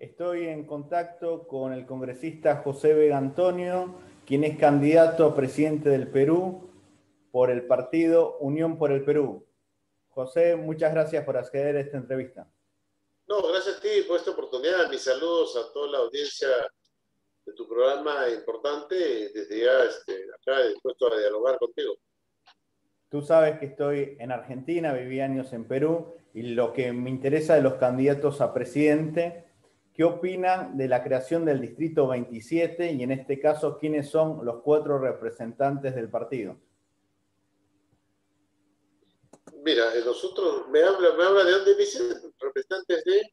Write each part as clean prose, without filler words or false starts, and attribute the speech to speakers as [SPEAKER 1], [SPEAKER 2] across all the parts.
[SPEAKER 1] Estoy en contacto con el congresista José Vega Antonio, quien es candidato a presidente del Perú por el partido Unión por el Perú. José, muchas gracias por acceder a esta entrevista.
[SPEAKER 2] No, gracias a ti por esta oportunidad. Mis saludos a toda la audiencia de tu programa importante. Desde ya acá dispuesto a dialogar contigo.
[SPEAKER 1] Tú sabes que estoy en Argentina, viví años en Perú, y lo que me interesa de los candidatos a presidente, ¿qué opinan de la creación del Distrito 27? Y en este caso, ¿quiénes son los 4 representantes del partido?
[SPEAKER 2] Mira, nosotros, me habla de dónde dicen representantes de...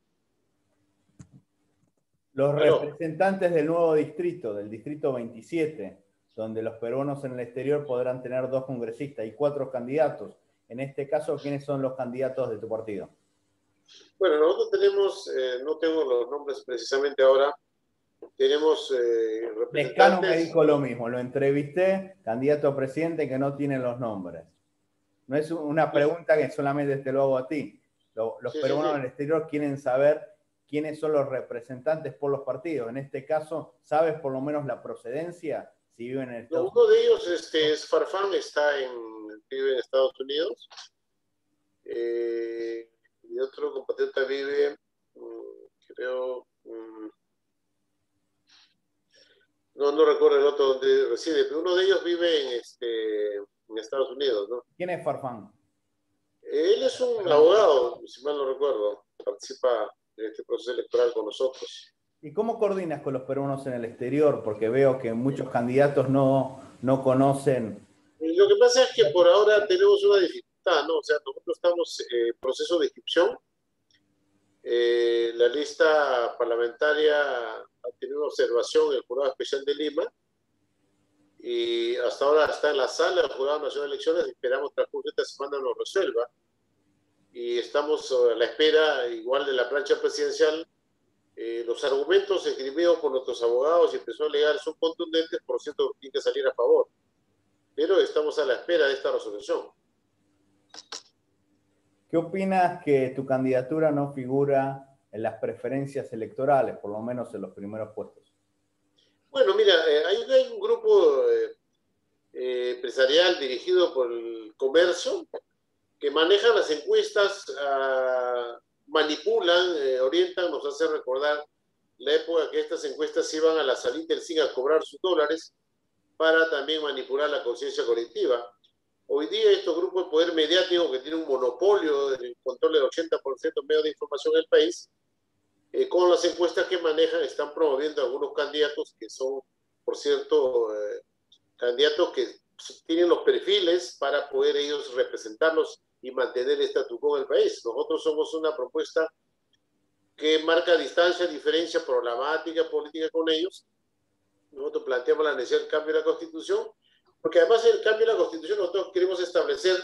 [SPEAKER 1] Los representantes del nuevo distrito, del Distrito 27, donde los peruanos en el exterior podrán tener 2 congresistas y 4 candidatos. En este caso, ¿quiénes son los candidatos de tu partido?
[SPEAKER 2] Bueno, nosotros tenemos, no tengo los nombres precisamente ahora, tenemos representantes...
[SPEAKER 1] Lescano me dijo lo mismo, lo entrevisté, candidato a presidente que no tiene los nombres. No es una pregunta que solamente te lo hago a ti. Los peruanos en el exterior quieren saber quiénes son los representantes por los partidos. En este caso, ¿sabes por lo menos la procedencia? Si viven en Estados
[SPEAKER 2] Unidos. Uno de ellos es Farfán, vive en Estados Unidos. Y otro compatriota vive, creo... No recuerdo el otro donde reside, pero uno de ellos vive en Estados Unidos, ¿no?
[SPEAKER 1] ¿Quién es Farfán?
[SPEAKER 2] Él es un abogado, si mal no recuerdo. Participa en este proceso electoral con nosotros.
[SPEAKER 1] ¿Y cómo coordinas con los peruanos en el exterior? Porque veo que muchos candidatos no conocen.
[SPEAKER 2] Lo que pasa es que por ahora tenemos una dificultad, ¿no? O sea, nosotros estamos en proceso de inscripción. La lista parlamentaria ha tenido una observación en el Jurado Especial de Lima y hasta ahora está en la sala del Jurado Nacional de Elecciones. Esperamos que esta semana nos resuelva y estamos a la espera igual de la plancha presidencial. Los argumentos esgrimidos por nuestros abogados y personal legal son contundentes, por cierto, tienen que salir a favor, pero estamos a la espera de esta resolución.
[SPEAKER 1] ¿Qué opinas que tu candidatura no figura en las preferencias electorales, por lo menos en los primeros puestos?
[SPEAKER 2] Bueno, mira, hay un grupo empresarial dirigido por el comercio que manejan las encuestas, manipulan, orientan, nos hace recordar la época que estas encuestas iban a la salita del CIN a cobrar sus dólares para también manipular la conciencia colectiva. Hoy día estos grupos de poder mediático que tienen un monopolio del control del 80% de medios de información en el país, con las encuestas que manejan están promoviendo algunos candidatos que son, por cierto, candidatos que tienen los perfiles para poder ellos representarlos y mantener el statu quo en el país. Nosotros somos una propuesta que marca distancia, diferencia programática, política con ellos. Nosotros planteamos la necesidad del cambio de la Constitución, porque además del cambio de la Constitución nosotros queremos establecer,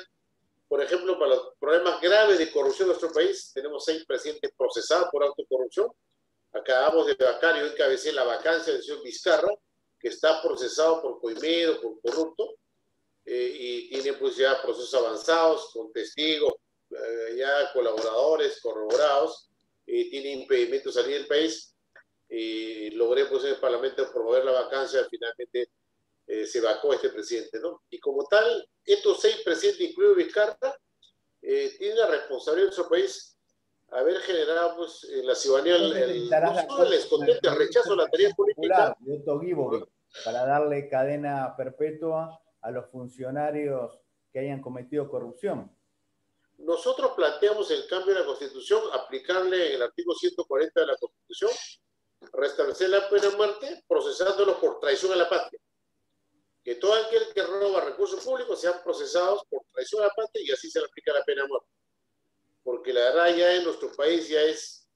[SPEAKER 2] por ejemplo, para los problemas graves de corrupción en nuestro país, tenemos 6 presidentes procesados por autocorrupción. Acabamos de vacar, yo encabecé la vacancia del señor Vizcarra, que está procesado por coimero, por corrupto, y tiene pues ya procesos avanzados, con testigos, ya colaboradores corroborados, tiene impedimento de salir del país, y logré pues en el Parlamento promover la vacancia, finalmente se vacó este presidente, ¿no? Y como tal, estos 6 presidentes, incluido Vizcarra, tienen la responsabilidad de nuestro país haber generado pues, la ciudadanía, no solo el descontento, el rechazo a la tarea política,
[SPEAKER 1] de Otto Guibovic, para darle cadena perpetua a los funcionarios que hayan cometido corrupción.
[SPEAKER 2] Nosotros planteamos el cambio de la Constitución, aplicarle el artículo 140 de la Constitución, restablecer la pena de muerte, procesándolo por traición a la patria. Que todo aquel que roba recursos públicos sean procesados por traición a la patria y así se le aplica la pena de muerte. Porque la verdad ya en nuestro país ya es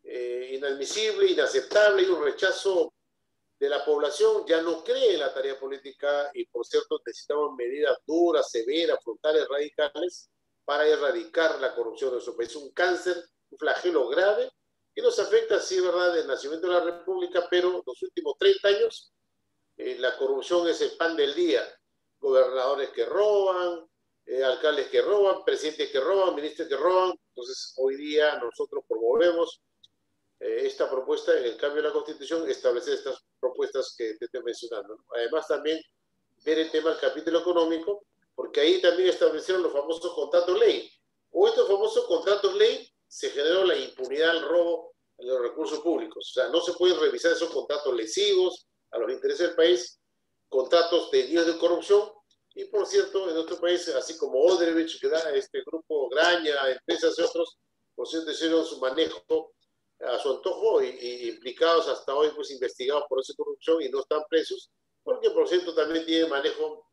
[SPEAKER 2] inadmisible, inaceptable, y un rechazo de la población ya no cree en la tarea política y, por cierto, necesitamos medidas duras, severas, frontales, radicales para erradicar la corrupción de nuestro país. Es un cáncer, un flagelo grave que nos afecta, sí, verdad, del nacimiento de la República, pero los últimos 30 años la corrupción es el pan del día. Gobernadores que roban, alcaldes que roban, presidentes que roban, ministros que roban. Entonces, hoy día nosotros promovemos esta propuesta en el cambio de la Constitución, establecer estas propuestas que te estoy mencionando, ¿no? Además, también ver el tema del capítulo económico, porque ahí también establecieron los famosos contratos ley. Con estos famosos contratos ley se generó la impunidad al robo de los recursos públicos. O sea, no se pueden revisar esos contratos lesivos a los intereses del país, contratos de líos de corrupción. Y por cierto, en nuestro país, así como Odebrecht, que da este grupo Graña, empresas y otros, por cierto, hicieron su manejo a su antojo y implicados hasta hoy, pues investigados por esa corrupción y no están presos, porque por cierto también tienen manejo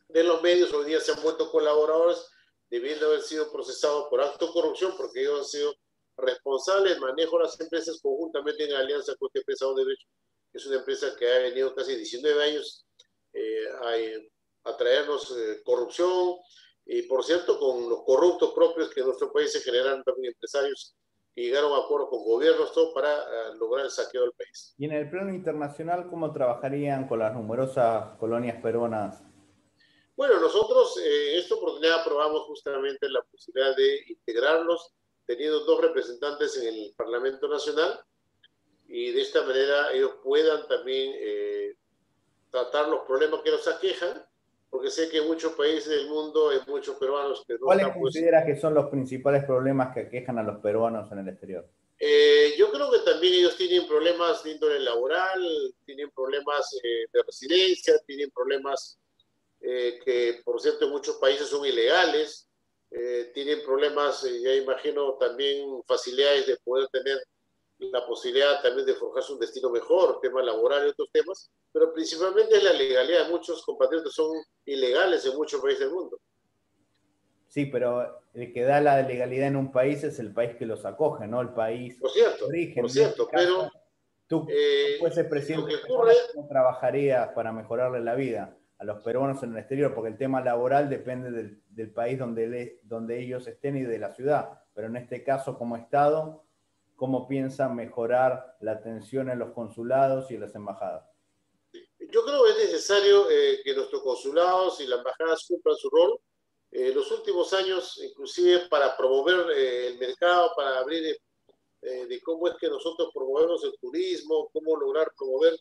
[SPEAKER 2] de los medios, hoy día se han vuelto colaboradores, debiendo haber sido procesados por acto de corrupción, porque ellos han sido responsables del manejo de las empresas conjuntamente en alianza con esta empresa Odebrecht, que es una empresa que ha venido casi 19 años a traernos corrupción, y por cierto, con los corruptos propios que en nuestro país se generan también empresarios que llegaron a acuerdos con gobiernos, todo para lograr el saqueo del país.
[SPEAKER 1] Y en el plano internacional, ¿cómo trabajarían con las numerosas colonias peruanas?
[SPEAKER 2] Bueno, nosotros en esta oportunidad aprobamos justamente la posibilidad de integrarlos, teniendo dos representantes en el Parlamento Nacional, y de esta manera ellos puedan también tratar los problemas que nos aquejan, porque sé que en muchos países del mundo hay muchos peruanos que no
[SPEAKER 1] ¿Cuáles
[SPEAKER 2] están pues.
[SPEAKER 1] consideras que son los principales problemas que aquejan a los peruanos en el exterior?
[SPEAKER 2] Yo creo que también ellos tienen problemas de índole laboral, tienen problemas de residencia, tienen problemas que por cierto en muchos países son ilegales, tienen problemas, ya imagino, también facilidades de poder tener la posibilidad también de forjarse un destino mejor, tema laboral y otros temas, pero principalmente es la legalidad. Muchos compatriotas son ilegales en muchos países del mundo.
[SPEAKER 1] Sí, pero el que da la legalidad en un país es el país que los acoge, no el país de
[SPEAKER 2] Por
[SPEAKER 1] origen. En este
[SPEAKER 2] cierto, pero
[SPEAKER 1] caso, tú fuese
[SPEAKER 2] lo
[SPEAKER 1] presidente
[SPEAKER 2] que ocurre,
[SPEAKER 1] peruano, ¿cómo trabajarías para mejorarle la vida a los peruanos en el exterior? Porque el tema laboral depende del país donde ellos estén y de la ciudad. Pero en este caso, como Estado, ¿cómo piensan mejorar la atención en los consulados y en las embajadas?
[SPEAKER 2] yo creo que es necesario que nuestros consulados y las embajadas cumplan su rol. Los últimos años, inclusive para promover el mercado, para abrir de cómo es que nosotros promovemos el turismo, cómo lograr promover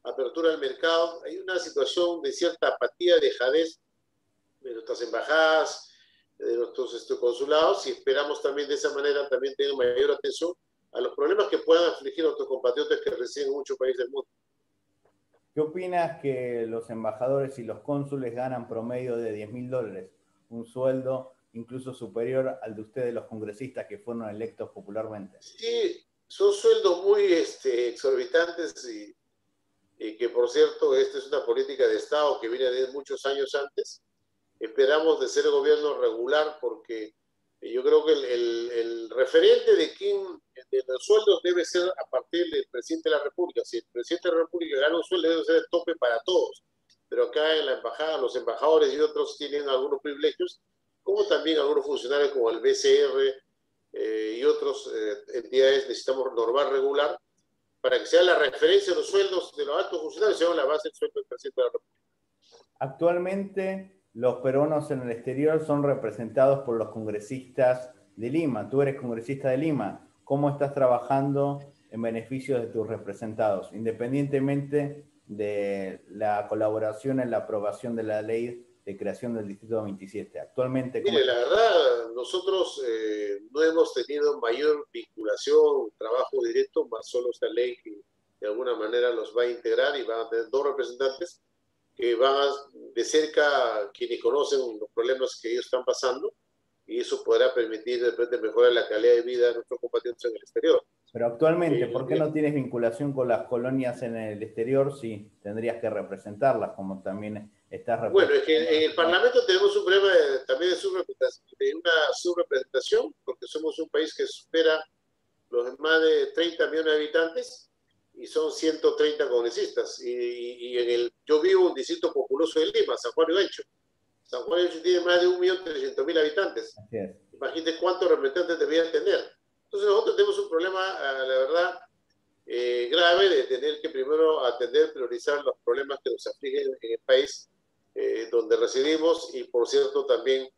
[SPEAKER 2] apertura al mercado. Hay una situación de cierta apatía, dejadez de nuestras embajadas, de nuestros consulados, y esperamos también de esa manera también tener mayor atención a los problemas que puedan afligir a nuestros compatriotas que residen en muchos países del mundo.
[SPEAKER 1] ¿Qué opinas que los embajadores y los cónsules ganan promedio de $10.000? Un sueldo incluso superior al de ustedes, los congresistas que fueron electos popularmente.
[SPEAKER 2] Sí, son sueldos muy exorbitantes y que, por cierto, esta es una política de Estado que viene de muchos años antes. Esperamos de ser gobierno regular porque yo creo que el referente de los sueldos debe ser a partir del presidente de la República. Si el presidente de la República gana un sueldo, debe ser el tope para todos. Pero acá en la embajada, los embajadores y otros tienen algunos privilegios, como también algunos funcionarios como el BCR y otras entidades. Necesitamos normar regular para que sea la referencia de los sueldos de los altos funcionarios, sea la base del sueldo del presidente de la República.
[SPEAKER 1] Actualmente, los peruanos en el exterior son representados por los congresistas de Lima. Tú eres congresista de Lima. ¿Cómo estás trabajando en beneficio de tus representados, independientemente de la colaboración en la aprobación de la ley de creación del Distrito 27? Actualmente, ¿cómo
[SPEAKER 2] Mire, la
[SPEAKER 1] estás?
[SPEAKER 2] verdad, nosotros no hemos tenido mayor vinculación, trabajo directo, más solo esta ley que de alguna manera los va a integrar y van a tener dos representantes que van de cerca quienes conocen los problemas que ellos están pasando, y eso podrá permitir de repente mejorar la calidad de vida de nuestros compatriotas en el exterior.
[SPEAKER 1] Pero actualmente, ¿por qué no tienes vinculación con las colonias en el exterior si tendrías que representarlas, como también estás
[SPEAKER 2] Bueno, es que
[SPEAKER 1] representando?
[SPEAKER 2] en el Parlamento tenemos un problema también de una subrepresentación, porque somos un país que supera los más de 30 millones de habitantes y son 130 congresistas. Yo vivo en un distrito populoso de Lima, San Juan de Gancho. San Juan de Gancho tiene más de 1.300.000 habitantes.
[SPEAKER 1] Así es.
[SPEAKER 2] Imagínate cuántos representantes deberían tener. Entonces nosotros tenemos un problema, la verdad, grave de tener que primero atender, priorizar los problemas que nos afligen en el país donde residimos, y por cierto también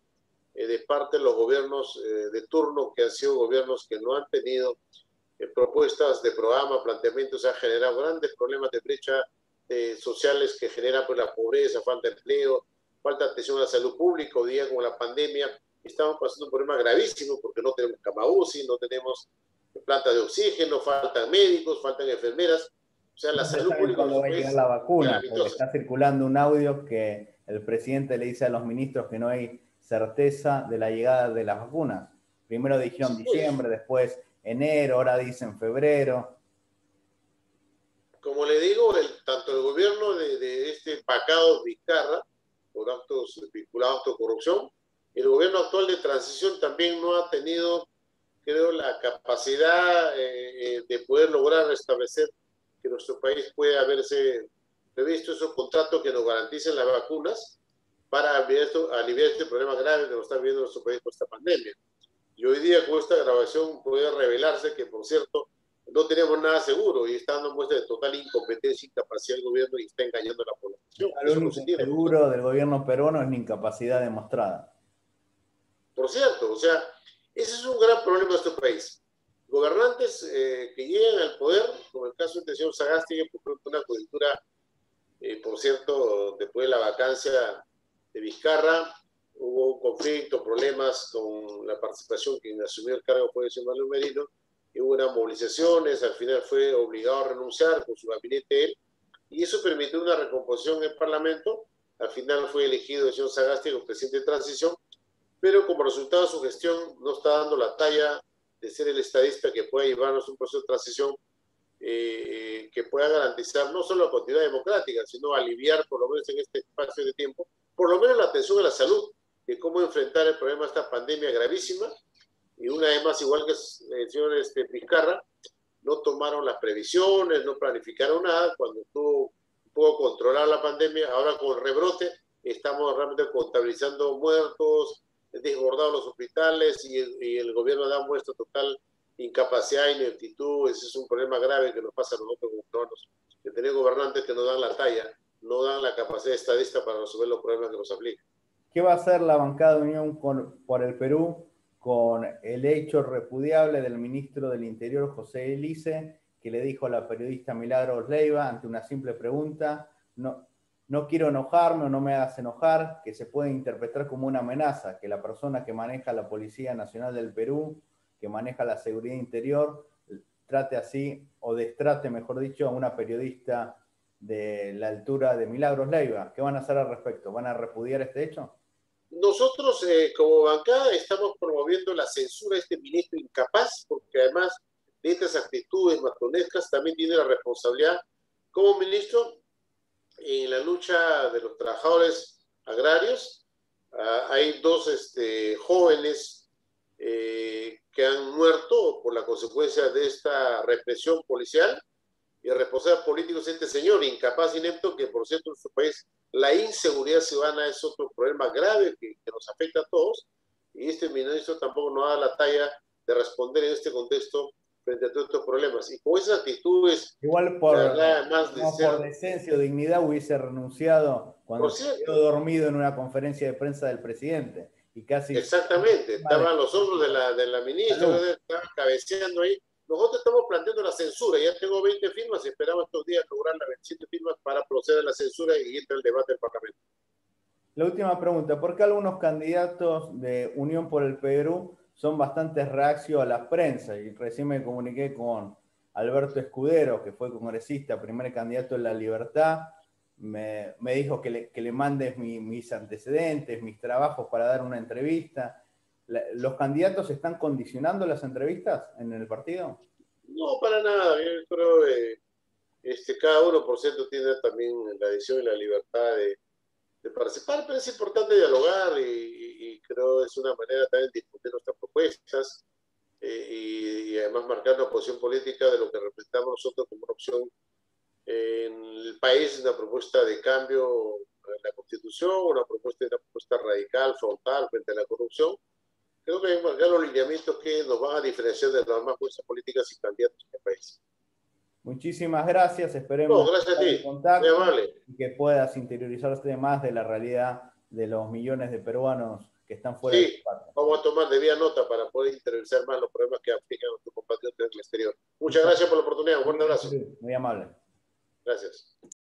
[SPEAKER 2] de parte de los gobiernos de turno, que han sido gobiernos que no han tenido propuestas de programa, planteamientos, ha generado grandes problemas de brecha sociales que generan pues, la pobreza, falta de empleo, falta de atención a la salud pública. Hoy día con la pandemia estamos pasando un problema gravísimo porque no tenemos cama UCI, no tenemos plantas de oxígeno, faltan médicos, faltan enfermeras. O sea, la
[SPEAKER 1] No se
[SPEAKER 2] salud
[SPEAKER 1] sabe
[SPEAKER 2] pública en
[SPEAKER 1] cuándo
[SPEAKER 2] nuestro
[SPEAKER 1] va a
[SPEAKER 2] país
[SPEAKER 1] llegar la
[SPEAKER 2] es
[SPEAKER 1] vacuna, porque
[SPEAKER 2] calamitosa.
[SPEAKER 1] está circulando un audio que el presidente le dice a los ministros que no hay certeza de la llegada de las vacunas. Primero dijeron
[SPEAKER 2] Sí, pues,
[SPEAKER 1] diciembre, después enero, ahora dicen febrero.
[SPEAKER 2] como le digo, tanto el gobierno de este Pacado Vizcarra, por actos vinculados a autocorrupción, el gobierno actual de transición también no ha tenido, creo, la capacidad de poder lograr restablecer que nuestro país pueda haberse previsto esos contratos que nos garanticen las vacunas para aliviar este problema grave que nos está viviendo nuestro país por esta pandemia. Y hoy día con esta grabación puede revelarse que, por cierto, no tenemos nada seguro y está dando muestra de total incompetencia y incapacidad del gobierno y está engañando a la población.
[SPEAKER 1] Lo
[SPEAKER 2] Eso no
[SPEAKER 1] único
[SPEAKER 2] se tiene.
[SPEAKER 1] seguro del gobierno peruano es la incapacidad demostrada.
[SPEAKER 2] Por cierto, o sea, ese es un gran problema de este país. Gobernantes que llegan al poder, como el caso del señor Sagasti, que por una coyuntura, por cierto, después de la vacancia de Vizcarra, hubo un conflicto, problemas con la participación. Quien asumió el cargo fue el señor Manuel Merino, y hubo unas movilizaciones, al final fue obligado a renunciar con su gabinete él, y eso permitió una recomposición en el Parlamento. Al final fue elegido el señor Sagasti como presidente de transición, pero como resultado de su gestión no está dando la talla de ser el estadista que pueda llevarnos un proceso de transición que pueda garantizar no solo la continuidad democrática, sino aliviar, por lo menos en este espacio de tiempo, por lo menos la atención a la salud, de cómo enfrentar el problema de esta pandemia gravísima. Y una vez más, igual que el señor Vizcarra, no tomaron las previsiones, no planificaron nada. Cuando pudo controlar la pandemia, ahora con el rebrote, estamos realmente contabilizando muertos, desbordados los hospitales, y el gobierno da muestra total incapacidad, ineptitud. Ese es un problema grave que nos pasa a nosotros como peruanos, que tenemos gobernantes que no dan la talla, no dan la capacidad estadista para resolver los problemas que nos aplican.
[SPEAKER 1] ¿Qué va a hacer la bancada de Unión por el Perú con el hecho repudiable del ministro del Interior, José Elice, que le dijo a la periodista Milagros Leiva ante una simple pregunta: no quiero enojarme o no me hagas enojar, que se puede interpretar como una amenaza, que la persona que maneja la Policía Nacional del Perú, que maneja la seguridad interior, trate así, o destrate, mejor dicho, a una periodista de la altura de Milagros Leiva? ¿Qué van a hacer al respecto? ¿Van a repudiar este hecho?
[SPEAKER 2] Nosotros, como bancada, estamos promoviendo la censura de este ministro incapaz, porque además de estas actitudes matonescas también tiene la responsabilidad como ministro en la lucha de los trabajadores agrarios. Hay dos jóvenes que han muerto por la consecuencia de esta represión policial, y el responsable político es este señor, incapaz, inepto, que por cierto en su país la inseguridad ciudadana es otro problema grave que nos afecta a todos, y este ministro tampoco nos da la talla de responder en este contexto frente a todos estos problemas. Y con esas actitudes,
[SPEAKER 1] Igual
[SPEAKER 2] la verdad, además de ser...
[SPEAKER 1] por decencia o dignidad hubiese renunciado cuando
[SPEAKER 2] Por
[SPEAKER 1] se
[SPEAKER 2] cierto,
[SPEAKER 1] quedó dormido en una conferencia de prensa del presidente. Y casi...
[SPEAKER 2] exactamente, estaban los hombros de la ministra,
[SPEAKER 1] Salud.
[SPEAKER 2] estaban cabeceando ahí. Nosotros estamos planteando la censura, ya tengo 20 firmas, esperamos estos días lograr las 27 firmas para proceder a la censura y entre el debate del Parlamento.
[SPEAKER 1] La última pregunta: ¿por qué algunos candidatos de Unión por el Perú son bastante reacios a la prensa? Y recién me comuniqué con Alberto Escudero, que fue congresista, primer candidato en La Libertad. Me dijo que le mandes mis antecedentes, mis trabajos para dar una entrevista. ¿Los candidatos están condicionando las entrevistas en el partido?
[SPEAKER 2] No, para nada. Yo creo que cada uno, por cierto, tiene también la decisión y la libertad de participar, pero es importante dialogar y creo es una manera también de discutir nuestras propuestas y además marcar una posición política de lo que representamos nosotros como una opción en el país, una propuesta de cambio en la Constitución, una propuesta radical, frontal frente a la corrupción. Creo que hay que marcar los lineamientos que nos van a diferenciar de las demás fuerzas políticas y candidatos en el país.
[SPEAKER 1] Muchísimas gracias,
[SPEAKER 2] No,
[SPEAKER 1] esperemos
[SPEAKER 2] gracias a
[SPEAKER 1] estar en
[SPEAKER 2] ti, muy
[SPEAKER 1] contacto
[SPEAKER 2] amable.
[SPEAKER 1] y que puedas interiorizarte más de la realidad de los millones de peruanos que están fuera de tu
[SPEAKER 2] Sí,
[SPEAKER 1] patria.
[SPEAKER 2] vamos a tomar debida nota para poder interiorizar más los problemas que afligen a nuestros compatriotas en el exterior. Muchas gracias por la oportunidad. Un fuerte abrazo.
[SPEAKER 1] Muy amable.
[SPEAKER 2] Gracias.